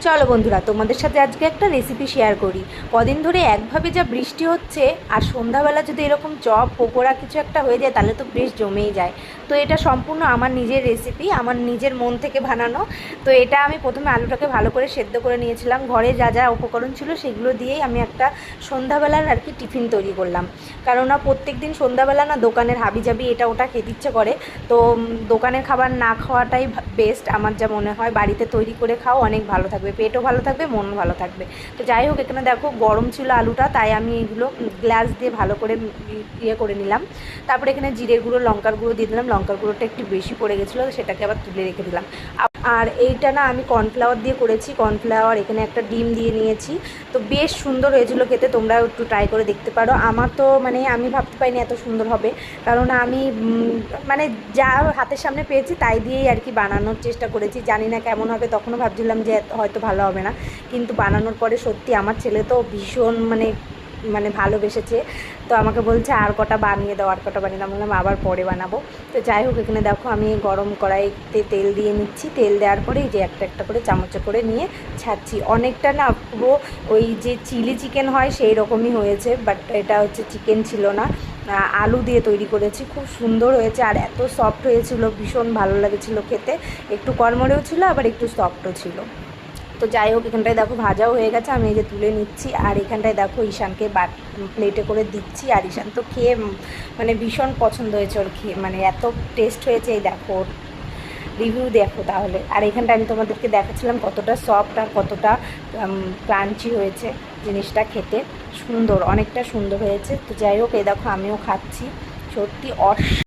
চলো বন্ধুরা, তোমাদের সাথে আজকে একটা রেসিপি শেয়ার করি। কদিন ধরে একভাবে যা বৃষ্টি হচ্ছে, আর সন্ধ্যাবেলা যদি এরকম চপ পকোড়া কিছু একটা হয়ে যায় তাহলে তো বেশ জমেই যায়। তো এটা সম্পূর্ণ আমার নিজের রেসিপি, আমার নিজের মন থেকে বানানো। তো এটা আমি প্রথমে আলুটাকে ভালো করে সেদ্ধ করে নিয়েছিলাম। ঘরে যা যা উপকরণ ছিল সেগুলো দিয়েই আমি একটা সন্ধ্যাবেলার আর কি টিফিন তৈরি করলাম। কারণ প্রত্যেক দিন সন্ধ্যাবেলা না দোকানের হাবিজাবি এটা ওটা খেতে ইচ্ছে করে। তো দোকানের খাবার না খাওয়াটাই বেস্ট আমার যা মনে হয়। বাড়িতে তৈরি করে খাও, অনেক ভালো থাকবে, পেটও ভালো থাকবে, মনও ভালো থাকবে। তো যাই হোক, এখানে দেখো গরম ছিল আলুটা, তাই আমি এগুলো গ্লাস দিয়ে ভালো করে ইয়ে করে নিলাম। তারপরে এখানে জিরের গুঁড়ো লঙ্কার গুঁড়ো দিয়ে দিলাম। লঙ্কার গুঁড়োটা একটু বেশি পড়ে গেছিলো, সেটাকে আবার তুলে রেখে দিলাম। আর এইটা না আমি কর্নফ্লাওয়ার দিয়ে করেছি। কর্নফ্লাওয়ার, এখানে একটা ডিম দিয়ে নিয়েছি। তো বেশ সুন্দর হয়েছিল খেতে, তোমরা একটু ট্রাই করে দেখতে পারো। আমার তো মানে আমি ভাবতে পারিনি এত সুন্দর হবে, কারণ আমি মানে যা হাতের সামনে পেয়েছি তাই দিয়েই আর কি বানানোর চেষ্টা করেছি। জানি না কেমন হবে, তখনও ভাবছিলাম যে হয়তো ভালো হবে না, কিন্তু বানানোর পরে সত্যি আমার ছেলে তো ভীষণ মানে মানে ভালোবেসেছে। তো আমাকে বলছে আর কটা বানিয়ে দাও, আর কটা বানিয়ে দাও। বললাম আবার পরে বানাবো। তো যাই হোক, এখানে দেখো আমি গরম কড়াইতে তেল দিয়ে নিচ্ছি। তেল দেওয়ার পরে এই যে একটা একটা করে চামচে করে নিয়ে ছাড়ছি। অনেকটা না পুরো ওই যে চিলি চিকেন হয় সেই রকমই হয়েছে, বাট এটা হচ্ছে চিকেন ছিল না, আলু দিয়ে তৈরি করেছি। খুব সুন্দর হয়েছে আর এত সফট হয়েছিল, ভীষণ ভালো লেগেছিলো খেতে। একটু কড়মড়েও ছিল, আবার একটু সফটও ছিল। তো যাই হোক, এখানটায় দেখো ভাজাও হয়ে গেছে, আমি এই যে তুলে নিচ্ছি। আর এখানটায় দেখো ঈশানকে প্লেটে করে দিচ্ছি। আর ঈশান তো খেয়ে মানে ভীষণ পছন্দ হয়েছে ওর, খেয়ে মানে এত টেস্ট হয়েছে। এই দেখো ওর রিভিউ দেখো তাহলে। আর এখানটা আমি তোমাদেরকে দেখাচ্ছিলাম কতটা সফট আর কতটা ক্রাঞ্চি হয়েছে জিনিসটা। খেতে সুন্দর, অনেকটা সুন্দর হয়েছে। তো যাই হোক, এই দেখো আমিও খাচ্ছি। সত্যি